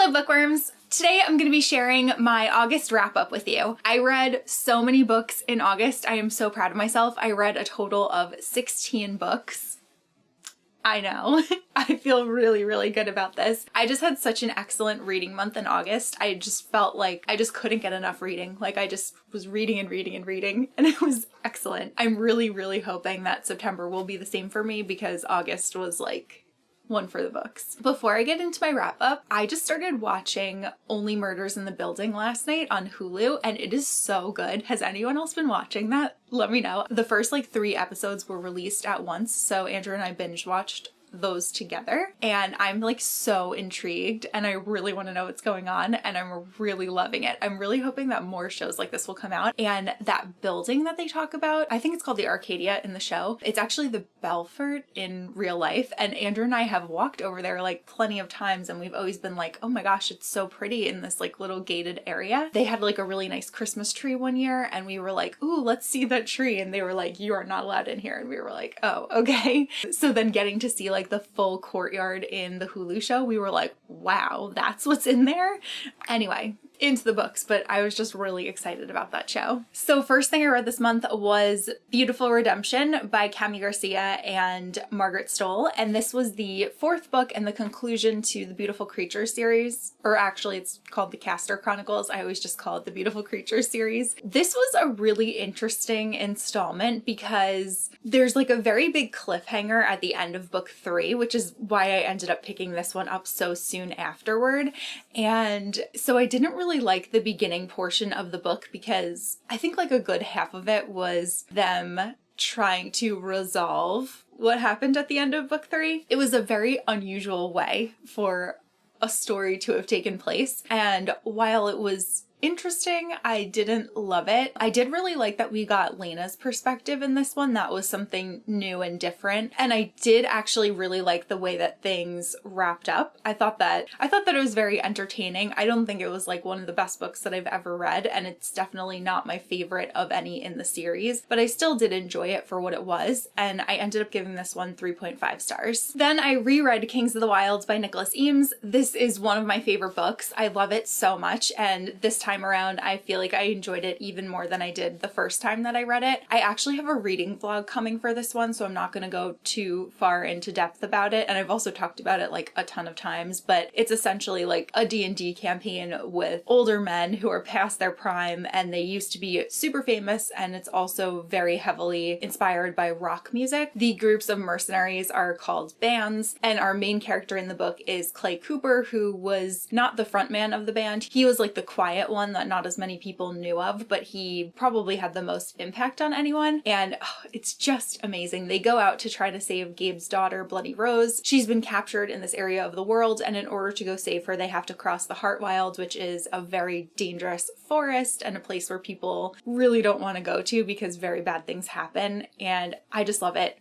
Hello bookworms! Today I'm going to be sharing my August wrap up with you. I read so many books in August. I am so proud of myself. I read a total of 16 books. I know. I feel really good about this. I just had such an excellent reading month in August. I just felt like I just couldn't get enough reading. Like I just was reading and it was excellent. I'm really hoping that September will be the same for me because August was like one for the books. Before I get into my wrap up, I just started watching Only Murders in the Building last night on Hulu and it is so good. Has anyone else been watching that? Let me know. The first like 3 episodes were released at once, so Andrew and I binge watched those together and I'm like so intrigued and I really want to know what's going on and I'm really loving it. I'm really hoping that more shows like this will come out. And that building that they talk about, I think it's called the Arcadia in the show. It's actually the Belfort in real life, and Andrew and I have walked over there like plenty of times and we've always been like, oh my gosh, it's so pretty in this like little gated area. They had like a really nice Christmas tree one year and we were like, ooh, let's see that tree, and they were like, you are not allowed in here, and we were like, oh, okay. So then getting to see like the full courtyard in the Hulu show, we were like, wow, that's what's in there. Anyway, into the books, but I was just really excited about that show. So first thing I read this month was Beautiful Redemption by Cami Garcia and Margaret Stoll, and this was the 4th book and the conclusion to the Beautiful Creatures series, or actually it's called the Castor Chronicles. I always just call it the Beautiful Creatures series. This was a really interesting installment because there's like a very big cliffhanger at the end of book 3, which is why I ended up picking this one up so soon afterward. And so I didn't really like the beginning portion of the book because I think like a good half of it was them trying to resolve what happened at the end of book 3. It was a very unusual way for a story to have taken place, and while it was interesting, I didn't love it. I did really like that we got Lena's perspective in this one. That was something new and different. And I did actually really like the way that things wrapped up. I thought that it was very entertaining. I don't think it was like one of the best books that I've ever read, and it's definitely not my favorite of any in the series, but I still did enjoy it for what it was, and I ended up giving this one 3.5 stars. Then I reread Kings of the Wilds by Nicholas Eames. This is one of my favorite books. I love it so much, and this time around I feel like I enjoyed it even more than I did the first time that I read it. I actually have a reading vlog coming for this one, so I'm not going to go too far into depth about it, and I've also talked about it like a ton of times, but it's essentially like a D&D campaign with older men who are past their prime and they used to be super famous, and it's also very heavily inspired by rock music. The groups of mercenaries are called bands, and our main character in the book is Clay Cooper, who was not the front man of the band. He was like the quiet one that not as many people knew of, but he probably had the most impact on anyone, and it's just amazing. They go out to try to save Gabe's daughter, Bloody Rose. She's been captured in this area of the world, and in order to go save her, they have to cross the Heartwild, which is a very dangerous forest and a place where people really don't want to go to because very bad things happen, and I just love it.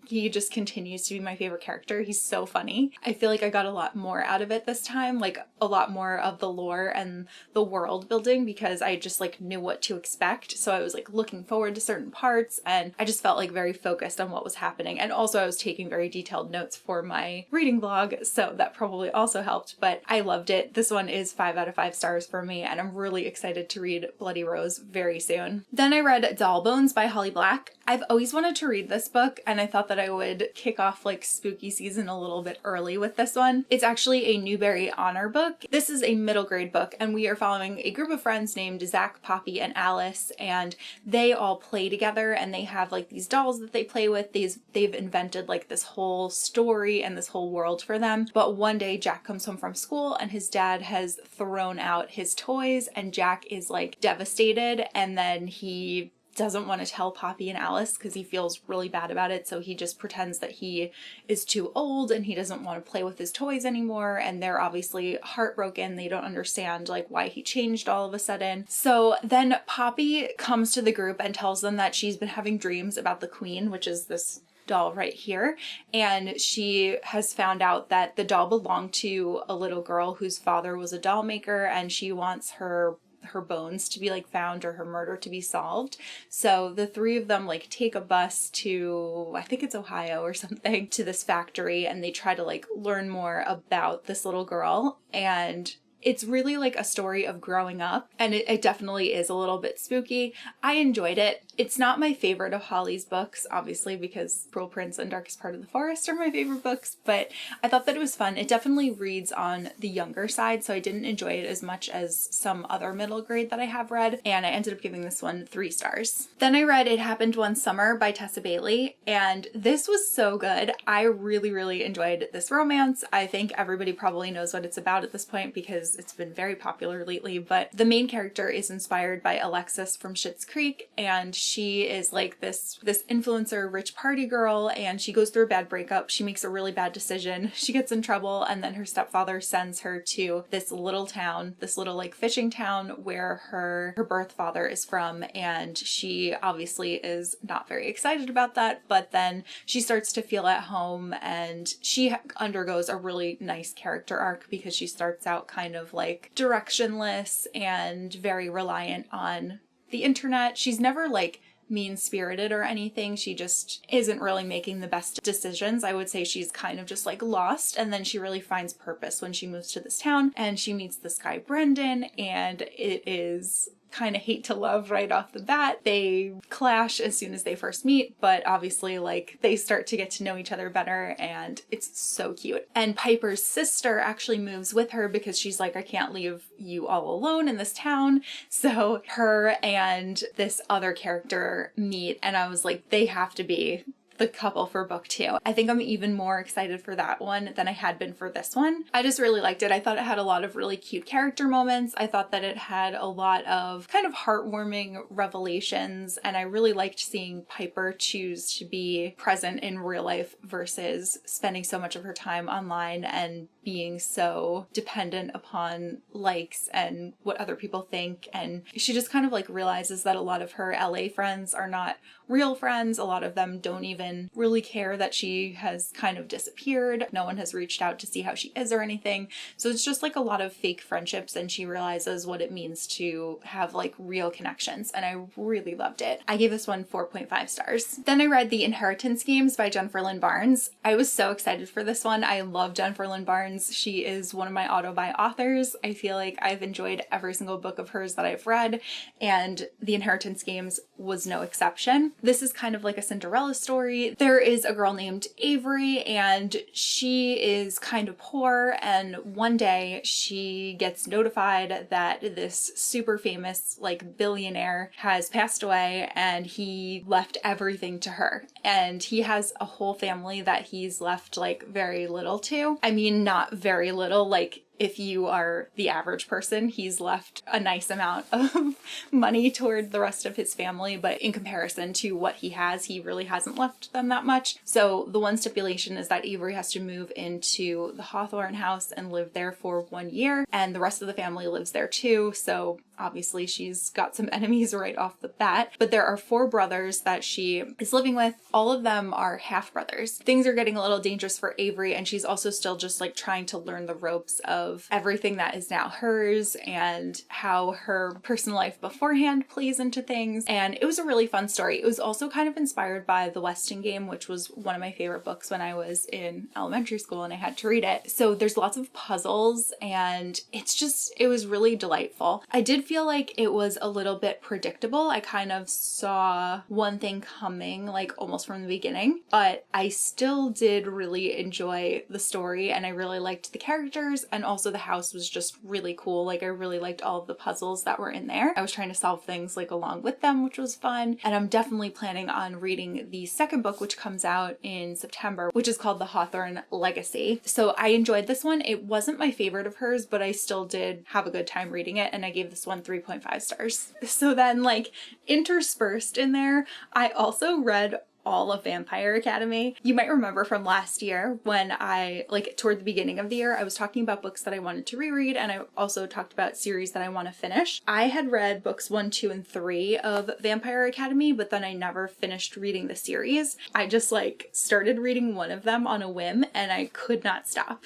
He just continues to be my favorite character. He's so funny. I feel like I got a lot more out of it this time, like a lot more of the lore and the world building, because I just like knew what to expect. So I was like looking forward to certain parts, and I just felt like very focused on what was happening. And also I was taking very detailed notes for my reading vlog, so that probably also helped, but I loved it. This one is 5 out of 5 stars for me, and I'm really excited to read Bloody Rose very soon. Then I read Doll Bones by Holly Black. I've always wanted to read this book, and I thought that I would kick off like spooky season a little bit early with this one. It's actually a Newbery Honor book. This is a middle grade book, and we are following a group of friends named Zach, Poppy, and Alice, and they all play together, and they have like these dolls that they play with. They've invented like this whole story and this whole world for them. But one day Jack comes home from school and his dad has thrown out his toys, and Jack is like devastated, and then he doesn't want to tell Poppy and Alice because he feels really bad about it, so he just pretends that he is too old and he doesn't want to play with his toys anymore, and they're obviously heartbroken. They don't understand like why he changed all of a sudden. So then Poppy comes to the group and tells them that she's been having dreams about the Queen, which is this doll right here, and she has found out that the doll belonged to a little girl whose father was a doll maker, and she wants her her bones to be like found or her murder to be solved. So the three of them like take a bus to, I think it's Ohio or something, to this factory, and they try to like learn more about this little girl. And it's really like a story of growing up, and it definitely is a little bit spooky. I enjoyed it. It's not my favorite of Holly's books, obviously, because Cruel Prince and Darkest Part of the Forest are my favorite books, but I thought that it was fun. It definitely reads on the younger side, so I didn't enjoy it as much as some other middle grade that I have read, and I ended up giving this one 3 stars. Then I read It Happened One Summer by Tessa Bailey, and this was so good. I really, really enjoyed this romance. I think everybody probably knows what it's about at this point because it's been very popular lately, but the main character is inspired by Alexis from Schitt's Creek, and she is like this influencer rich party girl, and she goes through a bad breakup. She makes a really bad decision. She gets in trouble, and then her stepfather sends her to this little town, this little like fishing town where her birth father is from, and she obviously is not very excited about that, but then she starts to feel at home, and she undergoes a really nice character arc because she starts out kind of like directionless and very reliant on the internet. She's never like mean-spirited or anything. She just isn't really making the best decisions. I would say she's kind of just like lost, and then she really finds purpose when she moves to this town and she meets this guy Brendan, and it is kind of hate to love right off the bat. They clash as soon as they first meet, but obviously like they start to get to know each other better, and it's so cute. And Piper's sister actually moves with her because she's like, I can't leave you all alone in this town. So her and this other character meet, and I was like, they have to be the couple for book 2. I think I'm even more excited for that one than I had been for this one. I just really liked it. I thought it had a lot of really cute character moments. I thought that it had a lot of kind of heartwarming revelations, and I really liked seeing Piper choose to be present in real life versus spending so much of her time online and being so dependent upon likes and what other people think. And she just kind of like realizes that a lot of her LA friends are not real friends. A lot of them don't even really care that she has kind of disappeared. No one has reached out to see how she is or anything. So it's just like a lot of fake friendships, and she realizes what it means to have like real connections, and I really loved it. I gave this one 4.5 stars. Then I read The Inheritance Games by Jennifer Lynn Barnes. I was so excited for this one. I love Jennifer Lynn Barnes. She is one of my auto-buy authors. I feel like I've enjoyed every single book of hers that I've read, and The Inheritance Games was no exception. This is kind of like a Cinderella story. There is a girl named Avery, and she is kind of poor, and one day she gets notified that this super famous like billionaire has passed away, and he left everything to her, and he has a whole family that he's left like very little to. I mean, not very little, like if you are the average person, he's left a nice amount of money toward the rest of his family, but in comparison to what he has, he really hasn't left them that much. So the one stipulation is that Avery has to move into the Hawthorne house and live there for 1 year, and the rest of the family lives there too, so obviously she's got some enemies right off the bat. But there are 4 brothers that she is living with. All of them are half brothers. Things are getting a little dangerous for Avery, and she's also still just like trying to learn the ropes of everything that is now hers and how her personal life beforehand plays into things. And it was a really fun story. It was also kind of inspired by The Weston Game, which was one of my favorite books when I was in elementary school and I had to read it. So there's lots of puzzles, and it was really delightful. I did feel like it was a little bit predictable. I kind of saw one thing coming like almost from the beginning, but I still did really enjoy the story, and I really liked the characters, and also the house was just really cool. Like I really liked all of the puzzles that were in there. I was trying to solve things like along with them, which was fun. And I'm definitely planning on reading the second book, which comes out in September, which is called The Hawthorne Legacy. So I enjoyed this one. It wasn't my favorite of hers, but I still did have a good time reading it, and I gave this one 3.5 stars. So then like interspersed in there, I also read all of Vampire Academy. You might remember from last year when I, like toward the beginning of the year, I was talking about books that I wanted to reread, and I also talked about series that I want to finish. I had read books 1, 2, and 3 of Vampire Academy, but then I never finished reading the series. I just like started reading one of them on a whim, and I could not stop.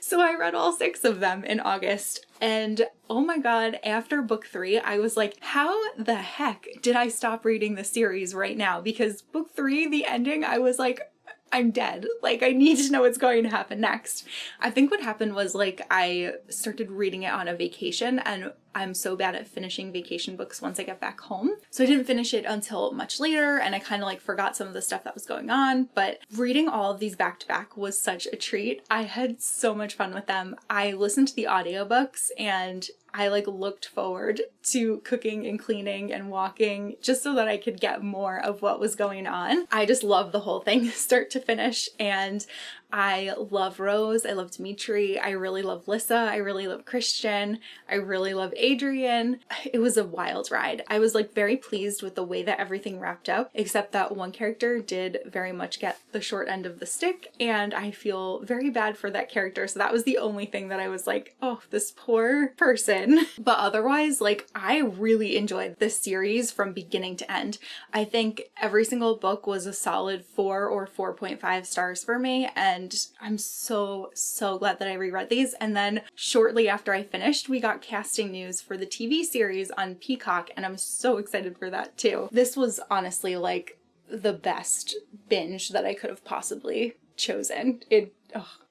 So I read all 6 of them in August, and oh my god, after book 3, I was like, how the heck did I stop reading the series right now? Because book 3, the ending, I was like, I'm dead. Like, I need to know what's going to happen next. I think what happened was, like, I started reading it on a vacation, and I'm so bad at finishing vacation books once I get back home. So I didn't finish it until much later, and I kind of like forgot some of the stuff that was going on, but reading all of these back to back was such a treat. I had so much fun with them. I listened to the audiobooks, and I like looked forward to cooking and cleaning and walking just so that I could get more of what was going on. I just love the whole thing start to finish, and I love Rose, I love Dimitri, I really love Lissa, I really love Christian, I really love Adrian. It was a wild ride. I was like very pleased with the way that everything wrapped up, except that one character did very much get the short end of the stick, and I feel very bad for that character. So that was the only thing that I was like, oh, this poor person. But otherwise, like, I really enjoyed this series from beginning to end. I think every single book was a solid 4 or 4.5 stars for me, and I'm so glad that I reread these. And then shortly after I finished, we got casting news for the TV series on Peacock, and I'm so excited for that too. This was honestly like the best binge that I could have possibly chosen.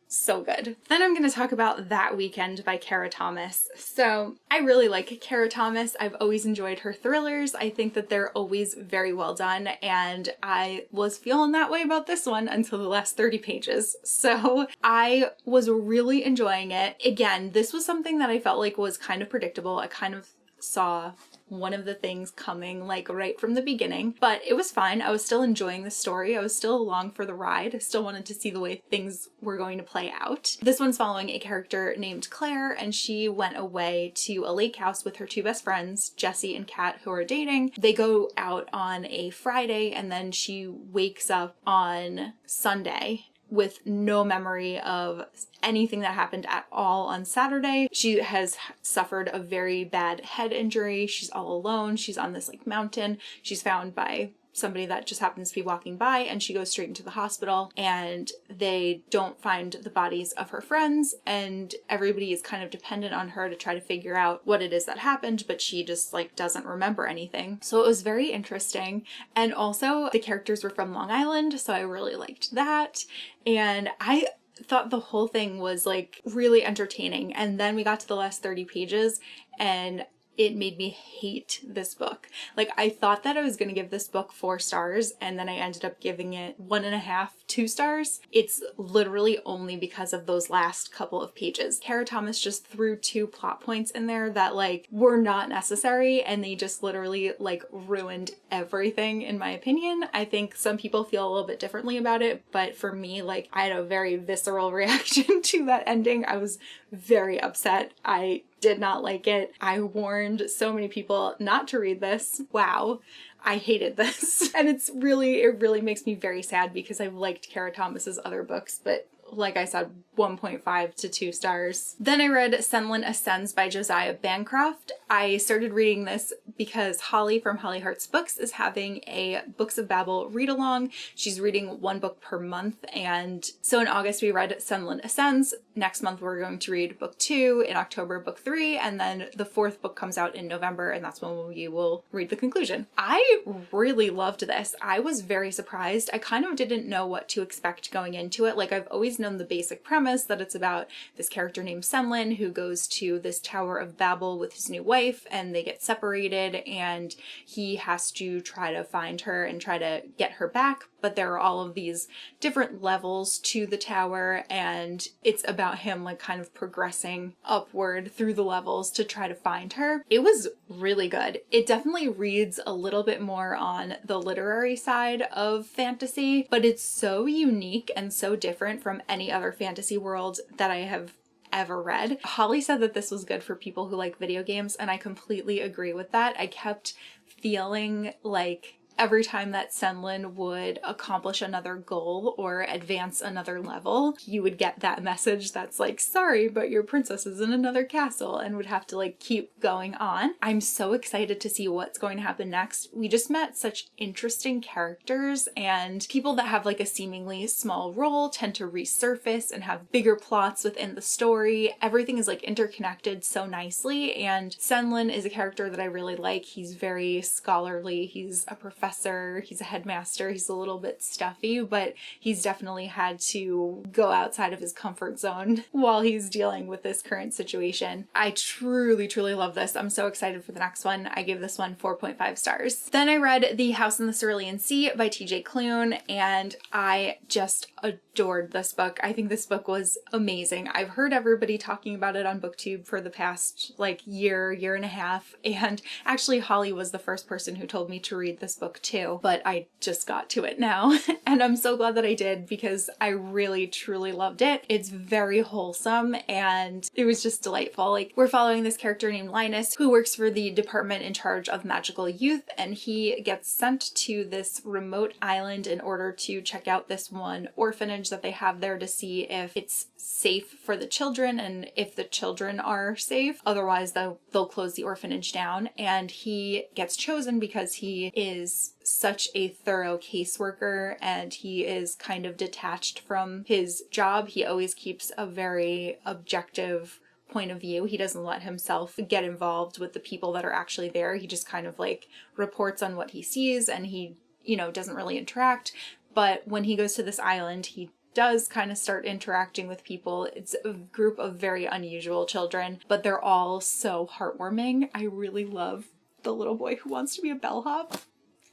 So good. Then I'm going to talk about That Weekend by Kara Thomas. So I really like Kara Thomas. I've always enjoyed her thrillers. I think that they're always very well done, and I was feeling that way about this one until the last 30 pages. So I was really enjoying it. Again, this was something that I felt like was kind of predictable. I kind of saw one of the things coming like right from the beginning, but it was fine. I was still enjoying the story. I was still along for the ride. I still wanted to see the way things were going to play out. This one's following a character named Claire, and she went away to a lake house with her 2 best friends, Jessie and Kat, who are dating. They go out on a Friday, and then she wakes up on Sunday with no memory of anything that happened at all on Saturday. She has suffered a very bad head injury. She's all alone. She's on this like mountain. She's found by somebody that just happens to be walking by, and she goes straight into the hospital, and they don't find the bodies of her friends, and everybody is kind of dependent on her to try to figure out what it is that happened, but she just like doesn't remember anything. So it was very interesting. And also the characters were from Long Island, so I really liked that. And I thought the whole thing was like really entertaining. And then we got to the last 30 pages, and it made me hate this book. Like, I thought that I was going to give this book 4 stars, and then I ended up giving it 1.5, 2 stars. It's literally only because of those last couple of pages. Kara Thomas just threw 2 plot points in there that like were not necessary, and they just literally like ruined everything in my opinion. I think some people feel a little bit differently about it, but for me, like, I had a very visceral reaction to that ending. I was very upset. I did not like it. I warned so many people not to read this. Wow. I hated this. And it really makes me very sad because I've liked Kara Thomas's other books, but like I said, 1.5 to 2 stars. Then I read Sunderland Ascends by Josiah Bancroft. I started reading this because Holly from Holly Hearts Books is having a Books of Babel read-along. She's reading 1 book per month, and so in August we read Sunderland Ascends. Next month we're going to read book 2, in October book 3, and then the 4th book comes out in November, and that's when we will read the conclusion. I really loved this. I was very surprised. I kind of didn't know what to expect going into it. Like, I've always known the basic premise that it's about this character named Semlin who goes to this Tower of Babel with his new wife, and they get separated, and he has to try to find her and try to get her back. But there are all of these different levels to the tower, and it's about him like kind of progressing upward through the levels to try to find her. It was really good. It definitely reads a little bit more on the literary side of fantasy, but it's so unique and so different from any other fantasy world that I have ever read. Holly said that this was good for people who like video games, and I completely agree with that. I kept feeling like every time that Sunderland would accomplish another goal or advance another level, you would get that message that's like, sorry, but your princess is in another castle, and would have to like keep going on. I'm so excited to see what's going to happen next. We just met such interesting characters, and people that have like a seemingly small role tend to resurface and have bigger plots within the story. Everything is like interconnected so nicely, and Sunderland is a character that I really like. He's very scholarly, he's a professor, he's a headmaster, he's a little bit stuffy, but he's definitely had to go outside of his comfort zone while he's dealing with this current situation. I truly, truly love this. I'm so excited for the next one. I gave this one 4.5 stars. Then I read The House in the Cerulean Sea by TJ Klune, and I just adored this book. I think this book was amazing. I've heard everybody talking about it on BookTube for the past like year and a half, and actually Holly was the first person who told me to read this book too, but I just got to it now and I'm so glad that I did because I really truly loved it. It's very wholesome and it was just delightful. Like, we're following this character named Linus who works for the department in charge of magical youth, and he gets sent to this remote island in order to check out this one orphanage that they have there to see if it's safe for the children and if the children are safe. Otherwise, they'll close the orphanage down. And he gets chosen because he is such a thorough caseworker and he is kind of detached from his job. He always keeps a very objective point of view. He doesn't let himself get involved with the people that are actually there. He just kind of like reports on what he sees, and he, doesn't really interact. But when he goes to this island, he does kind of start interacting with people. It's a group of very unusual children, but they're all so heartwarming. I really love the little boy who wants to be a bellhop.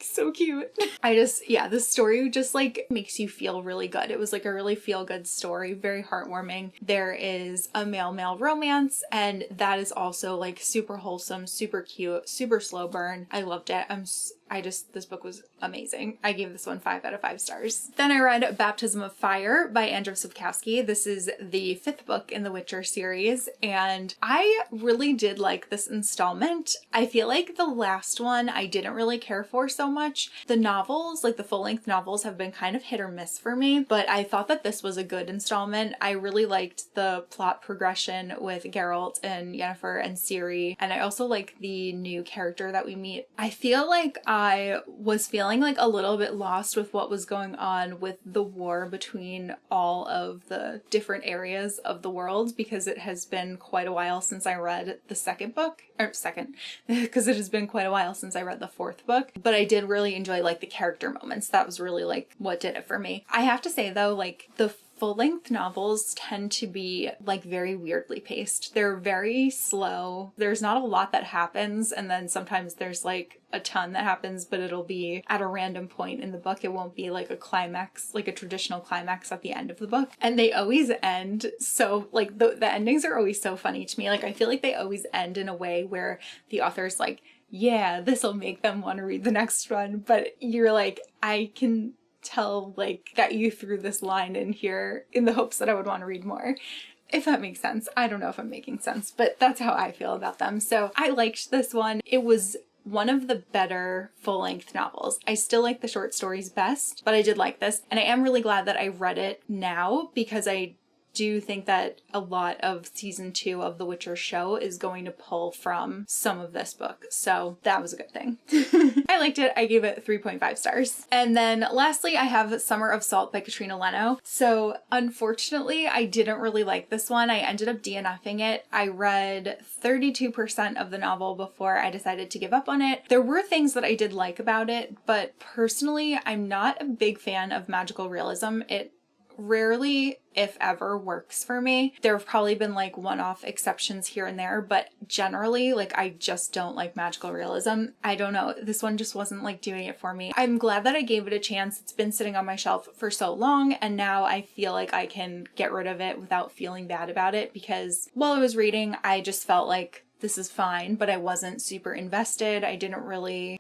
So cute. This story just like makes you feel really good. It was like a really feel good story, very heartwarming. There is a male-male romance, and that is also like super wholesome, super cute, super slow burn. I loved it. This book was amazing. I gave this one 5 out of 5 stars. Then I read Baptism of Fire by Andrzej Sapkowski. This is the 5th book in the Witcher series, and I really did like this installment. I feel like the last one I didn't really care for so much. The novels, like the full-length novels, have been kind of hit or miss for me, but I thought that this was a good installment. I really liked the plot progression with Geralt and Yennefer and Ciri, and I also like the new character that we meet. I feel like I was feeling like a little bit lost with what was going on with the war between all of the different areas of the world, because it has been quite a while since I read the because it has been quite a while since I read the 4th book. But I did really enjoy like the character moments. That was really like what did it for me. I have to say though, like the full-length novels tend to be like very weirdly paced. They're very slow. There's not a lot that happens, and then sometimes there's like a ton that happens, but it'll be at a random point in the book. It won't be like a climax, like a traditional climax at the end of the book. And they always end so like the endings are always so funny to me. Like I feel like they always end in a way where the author's like, yeah, this will make them want to read the next one, but you're like, I can tell like that you threw this line in here in the hopes that I would want to read more. If that makes sense. I don't know if I'm making sense, but that's how I feel about them. So I liked this one. It was one of the better full-length novels. I still like the short stories best, but I did like this. And I am really glad that I read it now, because I do think that a lot of season 2 of The Witcher show is going to pull from some of this book. So that was a good thing. I liked it. I gave it 3.5 stars. And then lastly, I have Summer of Salt by Katrina Leno. So unfortunately, I didn't really like this one. I ended up DNFing it. I read 32% of the novel before I decided to give up on it. There were things that I did like about it, but personally, I'm not a big fan of magical realism. It rarely, if ever, works for me. There have probably been like one-off exceptions here and there, but generally, like, I just don't like magical realism. I don't know, this one just wasn't like doing it for me. I'm glad that I gave it a chance. It's been sitting on my shelf for so long, and now I feel like I can get rid of it without feeling bad about it, because while I was reading, I just felt like this is fine, but I wasn't super invested. I didn't really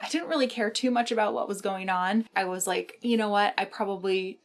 care too much about what was going on. I was like, you know what?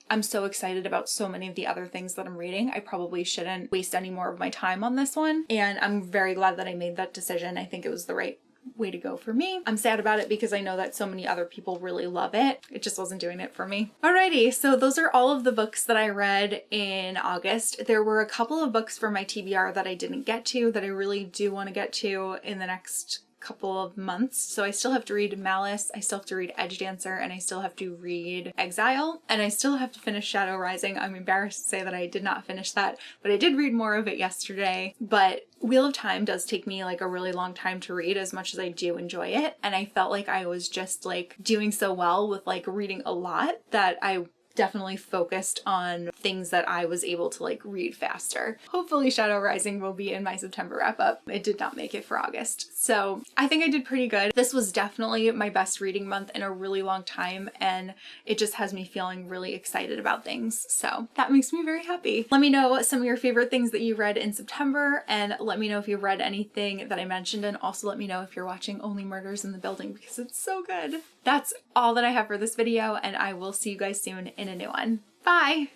I'm so excited about so many of the other things that I'm reading. I probably shouldn't waste any more of my time on this one. And I'm very glad that I made that decision. I think it was the right way to go for me. I'm sad about it because I know that so many other people really love it. It just wasn't doing it for me. Alrighty, so those are all of the books that I read in August. There were a couple of books for my TBR that I didn't get to that I really do want to get to in the next couple of months. So I still have to read Malice, I still have to read Edge Dancer, and I still have to read Exile, and I still have to finish Shadow Rising. I'm embarrassed to say that I did not finish that, but I did read more of it yesterday. But Wheel of Time does take me like a really long time to read, as much as I do enjoy it, and I felt like I was just like doing so well with like reading a lot that I definitely focused on things that I was able to like read faster. Hopefully Shadow Rising will be in my September wrap up. It did not make it for August. So I think I did pretty good. This was definitely my best reading month in a really long time, and it just has me feeling really excited about things. So that makes me very happy. Let me know some of your favorite things that you read in September, and let me know if you read anything that I mentioned, and also let me know if you're watching Only Murders in the Building because it's so good. That's all that I have for this video, and I will see you guys soon in a new one. Bye!